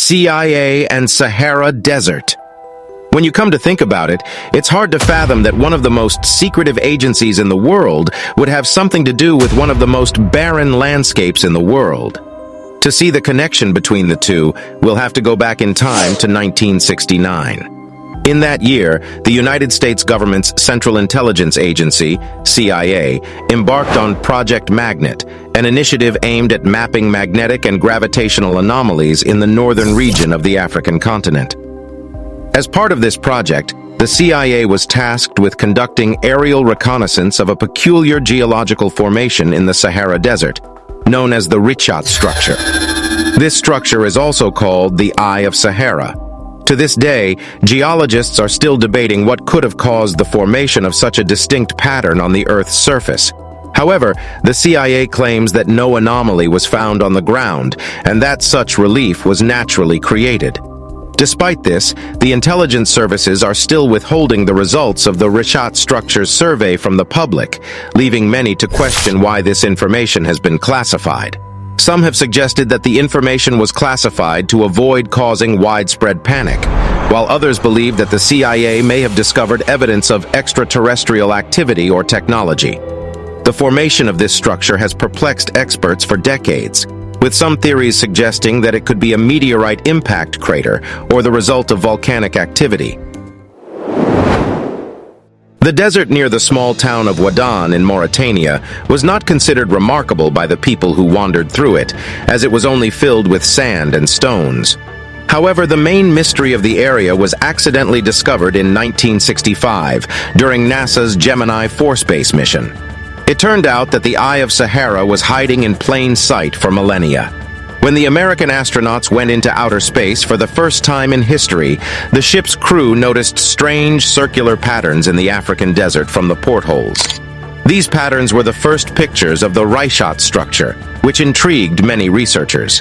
CIA and Sahara Desert. When you come to think about it, it's hard to fathom that one of the most secretive agencies in the world would have something to do with one of the most barren landscapes in the world. To see the connection between the two, we'll have to go back in time to 1969. In that year, the United States government's Central Intelligence Agency, CIA, embarked on Project Magnet, an initiative aimed at mapping magnetic and gravitational anomalies in the northern region of the African continent. As part of this project, the CIA was tasked with conducting aerial reconnaissance of a peculiar geological formation in the Sahara Desert, known as the Richat structure. This structure is also called the Eye of Sahara. To this day, geologists are still debating what could have caused the formation of such a distinct pattern on the Earth's surface. However, the CIA claims that no anomaly was found on the ground, and that such relief was naturally created. Despite this, the intelligence services are still withholding the results of the Richat structure's survey from the public, leaving many to question why this information has been classified. Some have suggested that the information was classified to avoid causing widespread panic, while others believe that the CIA may have discovered evidence of extraterrestrial activity or technology. The formation of this structure has perplexed experts for decades, with some theories suggesting that it could be a meteorite impact crater or the result of volcanic activity. The desert near the small town of Wadan in Mauritania was not considered remarkable by the people who wandered through it, as it was only filled with sand and stones. However, the main mystery of the area was accidentally discovered in 1965 during NASA's Gemini 4 space mission. It turned out that the Eye of Sahara was hiding in plain sight for millennia. When the American astronauts went into outer space for the first time in history, the ship's crew noticed strange circular patterns in the African desert from the portholes. These patterns were the first pictures of the Richat structure, which intrigued many researchers.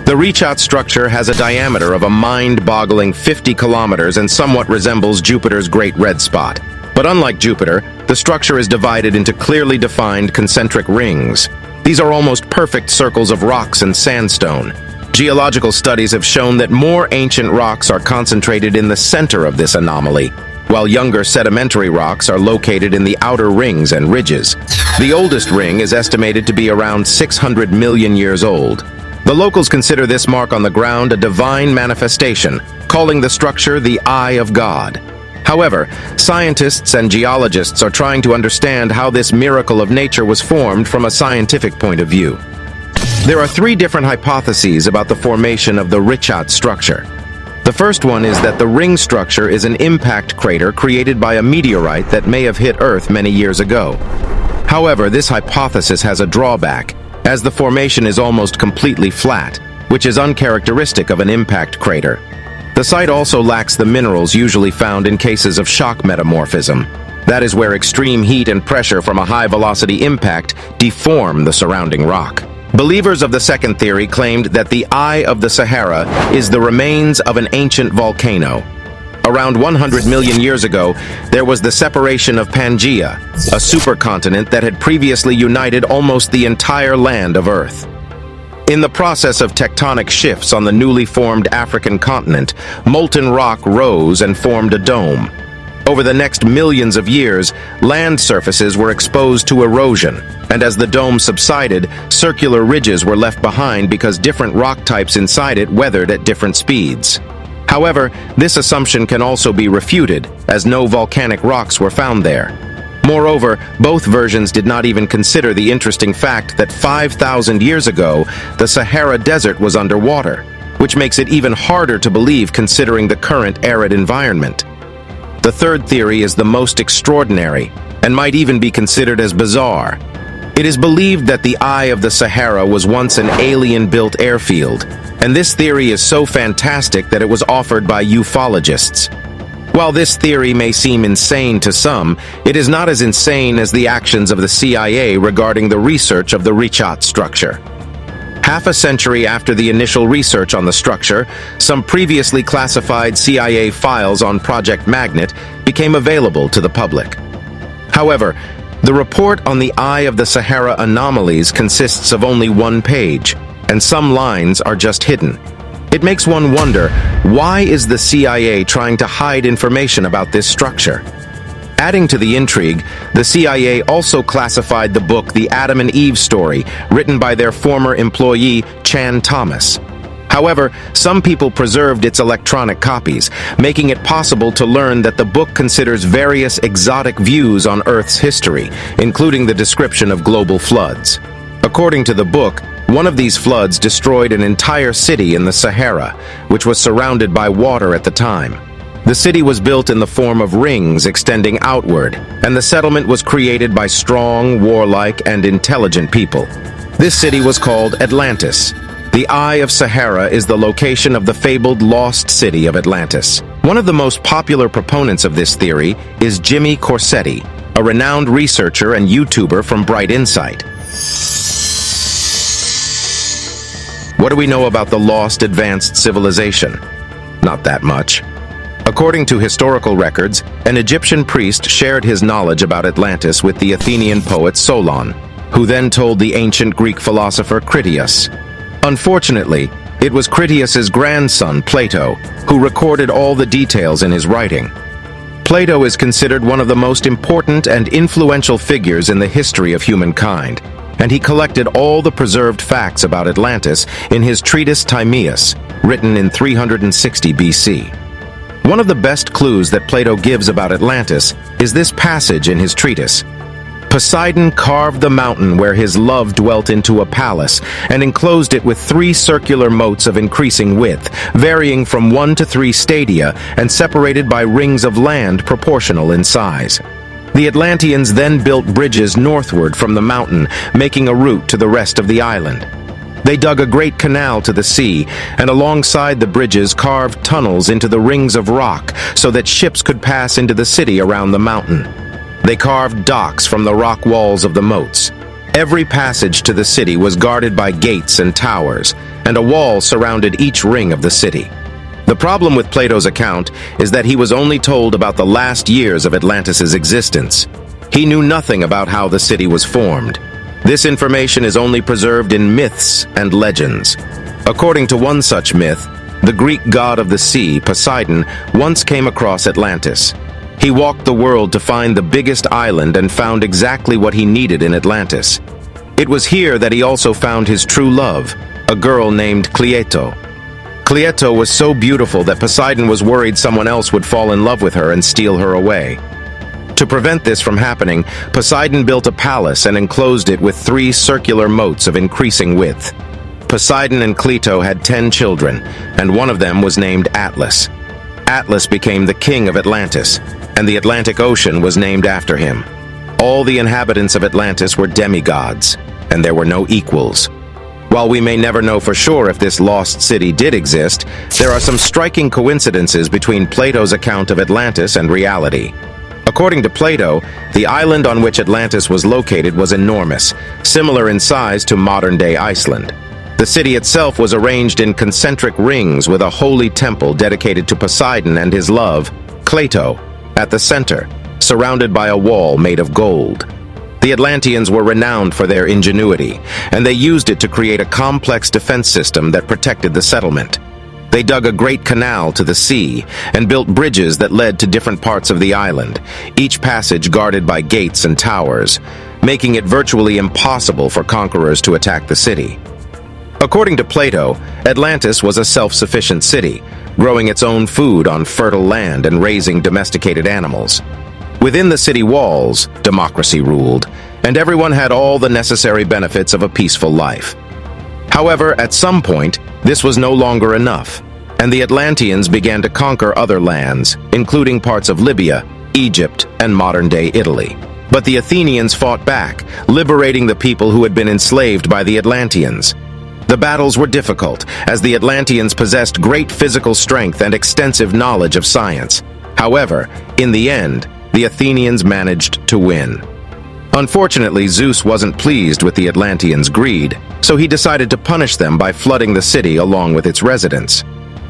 The Richat structure has a diameter of a mind-boggling 50 kilometers and somewhat resembles Jupiter's Great Red Spot. But unlike Jupiter, the structure is divided into clearly defined concentric rings. These are almost perfect circles of rocks and sandstone. Geological studies have shown that more ancient rocks are concentrated in the center of this anomaly, while younger sedimentary rocks are located in the outer rings and ridges. The oldest ring is estimated to be around 600 million years old. The locals consider this mark on the ground a divine manifestation, calling the structure the Eye of God. However, scientists and geologists are trying to understand how this miracle of nature was formed from a scientific point of view. There are three different hypotheses about the formation of the Richat structure. The first one is that the ring structure is an impact crater created by a meteorite that may have hit Earth many years ago. However, this hypothesis has a drawback, as the formation is almost completely flat, which is uncharacteristic of an impact crater. The site also lacks the minerals usually found in cases of shock metamorphism. That is where extreme heat and pressure from a high-velocity impact deform the surrounding rock. Believers of the second theory claimed that the Eye of the Sahara is the remains of an ancient volcano. Around 100 million years ago, there was the separation of Pangaea, a supercontinent that had previously united almost the entire land of Earth. In the process of tectonic shifts on the newly formed African continent, molten rock rose and formed a dome. Over the next millions of years, land surfaces were exposed to erosion, and as the dome subsided, circular ridges were left behind because different rock types inside it weathered at different speeds. However, this assumption can also be refuted, as no volcanic rocks were found there. Moreover, both versions did not even consider the interesting fact that 5,000 years ago, the Sahara Desert was underwater, which makes it even harder to believe considering the current arid environment. The third theory is the most extraordinary, and might even be considered as bizarre. It is believed that the Eye of the Sahara was once an alien-built airfield, and this theory is so fantastic that it was offered by ufologists. While this theory may seem insane to some, it is not as insane as the actions of the CIA regarding the research of the Richat structure. Half a century after the initial research on the structure, some previously classified CIA files on Project Magnet became available to the public. However, the report on the Eye of the Sahara anomalies consists of only one page, and some lines are just hidden. It makes one wonder, why is the CIA trying to hide information about this structure? Adding to the intrigue, the CIA also classified the book The Adam and Eve Story, written by their former employee, Chan Thomas. However, some people preserved its electronic copies, making it possible to learn that the book considers various exotic views on Earth's history, including the description of global floods. According to the book, one of these floods destroyed an entire city in the Sahara, which was surrounded by water at the time. The city was built in the form of rings extending outward, and the settlement was created by strong, warlike, and intelligent people. This city was called Atlantis. The Eye of Sahara is the location of the fabled lost city of Atlantis. One of the most popular proponents of this theory is Jimmy Corsetti, a renowned researcher and YouTuber from Bright Insight. What do we know about the lost advanced civilization? Not that much. According to historical records, an Egyptian priest shared his knowledge about Atlantis with the Athenian poet Solon, who then told the ancient Greek philosopher Critias. Unfortunately, it was Critias's grandson, Plato, who recorded all the details in his writing. Plato is considered one of the most important and influential figures in the history of humankind, and he collected all the preserved facts about Atlantis in his treatise Timaeus, written in 360 BC. One of the best clues that Plato gives about Atlantis is this passage in his treatise. Poseidon carved the mountain where his love dwelt into a palace and enclosed it with 3 circular moats of increasing width, varying from 1 to 3 stadia and separated by rings of land proportional in size. The Atlanteans then built bridges northward from the mountain, making a route to the rest of the island. They dug a great canal to the sea, and alongside the bridges carved tunnels into the rings of rock so that ships could pass into the city around the mountain. They carved docks from the rock walls of the moats. Every passage to the city was guarded by gates and towers, and a wall surrounded each ring of the city. The problem with Plato's account is that he was only told about the last years of Atlantis's existence. He knew nothing about how the city was formed. This information is only preserved in myths and legends. According to one such myth, the Greek god of the sea, Poseidon, once came across Atlantis. He walked the world to find the biggest island and found exactly what he needed in Atlantis. It was here that he also found his true love, a girl named Cleito. Cleito was so beautiful that Poseidon was worried someone else would fall in love with her and steal her away. To prevent this from happening, Poseidon built a palace and enclosed it with 3 circular moats of increasing width. Poseidon and Cleito had 10 children, and one of them was named Atlas. Atlas became the king of Atlantis, and the Atlantic Ocean was named after him. All the inhabitants of Atlantis were demigods, and there were no equals. While we may never know for sure if this lost city did exist, there are some striking coincidences between Plato's account of Atlantis and reality. According to Plato, the island on which Atlantis was located was enormous, similar in size to modern-day Iceland. The city itself was arranged in concentric rings with a holy temple dedicated to Poseidon and his love, Cleito, at the center, surrounded by a wall made of gold. The Atlanteans were renowned for their ingenuity, and they used it to create a complex defense system that protected the settlement. They dug a great canal to the sea and built bridges that led to different parts of the island, each passage guarded by gates and towers, making it virtually impossible for conquerors to attack the city. According to Plato, Atlantis was a self-sufficient city, growing its own food on fertile land and raising domesticated animals. Within the city walls, democracy ruled, and everyone had all the necessary benefits of a peaceful life. However, at some point, this was no longer enough, and the Atlanteans began to conquer other lands, including parts of Libya, Egypt, and modern-day Italy. But the Athenians fought back, liberating the people who had been enslaved by the Atlanteans. The battles were difficult, as the Atlanteans possessed great physical strength and extensive knowledge of science. However, in the end, the Athenians managed to win. Unfortunately, Zeus wasn't pleased with the Atlanteans' greed, so he decided to punish them by flooding the city along with its residents.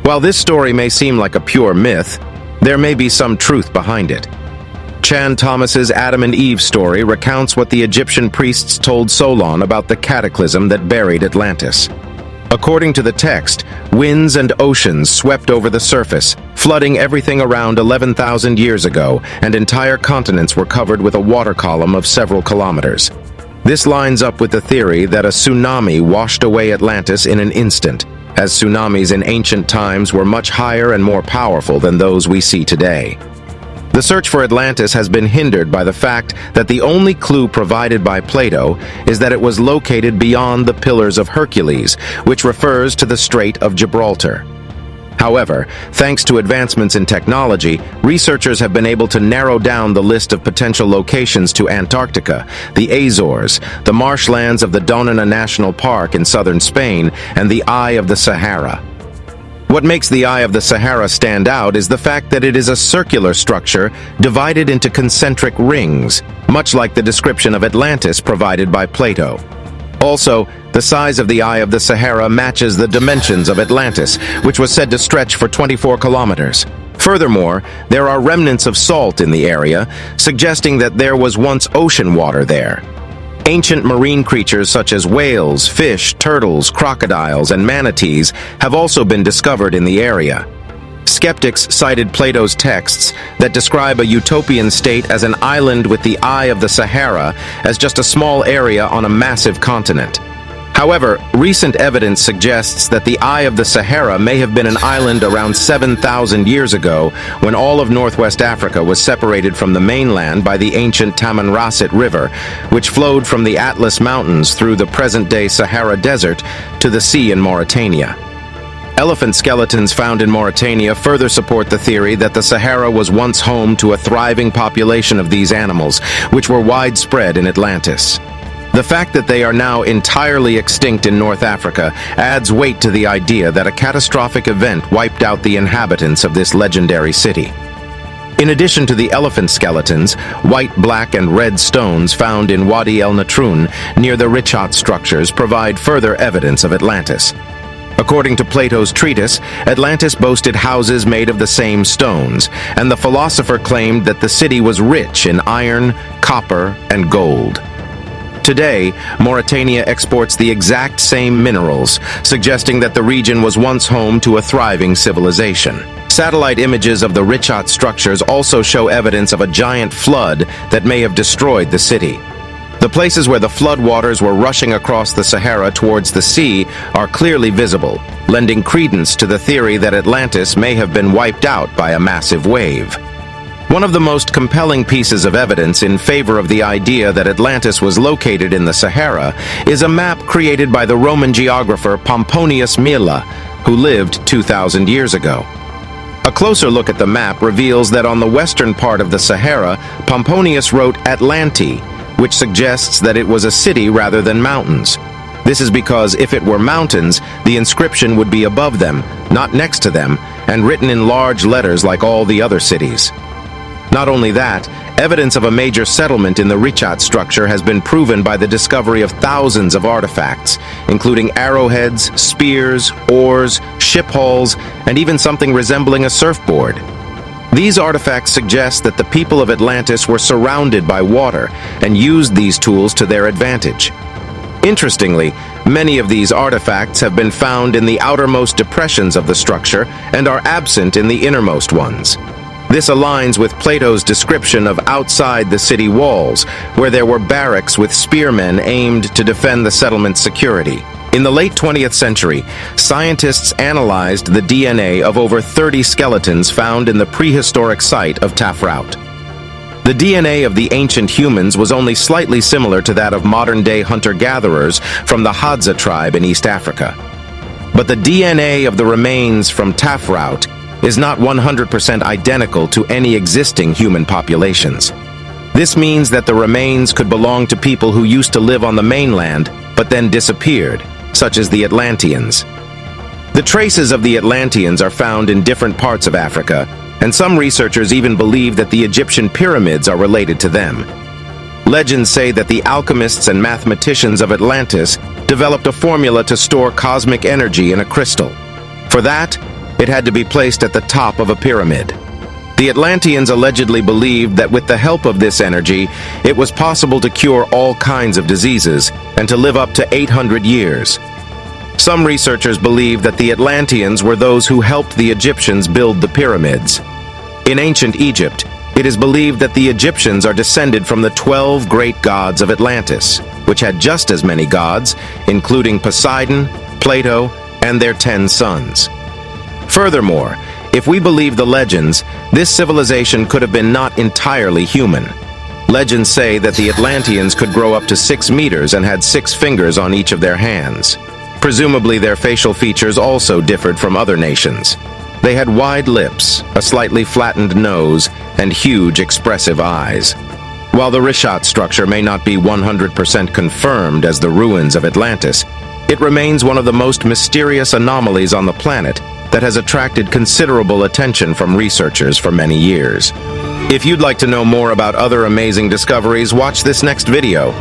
While this story may seem like a pure myth, there may be some truth behind it. Chan Thomas's Adam and Eve story recounts what the Egyptian priests told Solon about the cataclysm that buried Atlantis. According to the text, winds and oceans swept over the surface, flooding everything around 11,000 years ago, and entire continents were covered with a water column of several kilometers. This lines up with the theory that a tsunami washed away Atlantis in an instant, as tsunamis in ancient times were much higher and more powerful than those we see today. The search for Atlantis has been hindered by the fact that the only clue provided by Plato is that it was located beyond the Pillars of Hercules, which refers to the Strait of Gibraltar. However, thanks to advancements in technology, researchers have been able to narrow down the list of potential locations to Antarctica, the Azores, the marshlands of the Donana National Park in southern Spain, and the Eye of the Sahara. What makes the Eye of the Sahara stand out is the fact that it is a circular structure divided into concentric rings, much like the description of Atlantis provided by Plato. Also, the size of the Eye of the Sahara matches the dimensions of Atlantis, which was said to stretch for 24 kilometers. Furthermore, there are remnants of salt in the area, suggesting that there was once ocean water there. Ancient marine creatures such as whales, fish, turtles, crocodiles, and manatees have also been discovered in the area. Skeptics cited Plato's texts that describe a utopian state as an island with the Eye of the Sahara as just a small area on a massive continent. However, recent evidence suggests that the Eye of the Sahara may have been an island around 7,000 years ago when all of northwest Africa was separated from the mainland by the ancient Tamanrasset River, which flowed from the Atlas Mountains through the present-day Sahara Desert to the sea in Mauritania. Elephant skeletons found in Mauritania further support the theory that the Sahara was once home to a thriving population of these animals, which were widespread in Atlantis. The fact that they are now entirely extinct in North Africa adds weight to the idea that a catastrophic event wiped out the inhabitants of this legendary city. In addition to the elephant skeletons, white, black, and red stones found in Wadi el Natrun near the Richat structures provide further evidence of Atlantis. According to Plato's treatise, Atlantis boasted houses made of the same stones, and the philosopher claimed that the city was rich in iron, copper, and gold. Today, Mauritania exports the exact same minerals, suggesting that the region was once home to a thriving civilization. Satellite images of the Richat structures also show evidence of a giant flood that may have destroyed the city. The places where the floodwaters were rushing across the Sahara towards the sea are clearly visible, lending credence to the theory that Atlantis may have been wiped out by a massive wave. One of the most compelling pieces of evidence in favor of the idea that Atlantis was located in the Sahara is a map created by the Roman geographer Pomponius Mela, who lived 2,000 years ago. A closer look at the map reveals that on the western part of the Sahara, Pomponius wrote Atlanti, which suggests that it was a city rather than mountains. This is because if it were mountains, the inscription would be above them, not next to them, and written in large letters like all the other cities. Not only that, evidence of a major settlement in the Richat structure has been proven by the discovery of thousands of artifacts, including arrowheads, spears, oars, ship hulls, and even something resembling a surfboard. These artifacts suggest that the people of Atlantis were surrounded by water and used these tools to their advantage. Interestingly, many of these artifacts have been found in the outermost depressions of the structure and are absent in the innermost ones. This aligns with Plato's description of outside the city walls, where there were barracks with spearmen aimed to defend the settlement's security. In the late 20th century, scientists analyzed the DNA of over 30 skeletons found in the prehistoric site of Tafraut. The DNA of the ancient humans was only slightly similar to that of modern-day hunter-gatherers from the Hadza tribe in East Africa. But the DNA of the remains from Tafraut is not 100% identical to any existing human populations. This means that the remains could belong to people who used to live on the mainland but then disappeared, such as the Atlanteans. The traces of the Atlanteans are found in different parts of Africa, and some researchers even believe that the Egyptian pyramids are related to them. Legends say that the alchemists and mathematicians of Atlantis developed a formula to store cosmic energy in a crystal. For that, it had to be placed at the top of a pyramid. The Atlanteans allegedly believed that with the help of this energy, it was possible to cure all kinds of diseases and to live up to 800 years. Some researchers believe that the Atlanteans were those who helped the Egyptians build the pyramids. In ancient Egypt, it is believed that the Egyptians are descended from the 12 great gods of Atlantis, which had just as many gods, including Poseidon, Plato, and their 10 sons. Furthermore, if we believe the legends, this civilization could have been not entirely human. Legends say that the Atlanteans could grow up to 6 meters and had 6 fingers on each of their hands. Presumably, their facial features also differed from other nations. They had wide lips, a slightly flattened nose, and huge expressive eyes. While the Richat structure may not be 100% confirmed as the ruins of Atlantis, it remains one of the most mysterious anomalies on the planet that has attracted considerable attention from researchers for many years. If you'd like to know more about other amazing discoveries, watch this next video.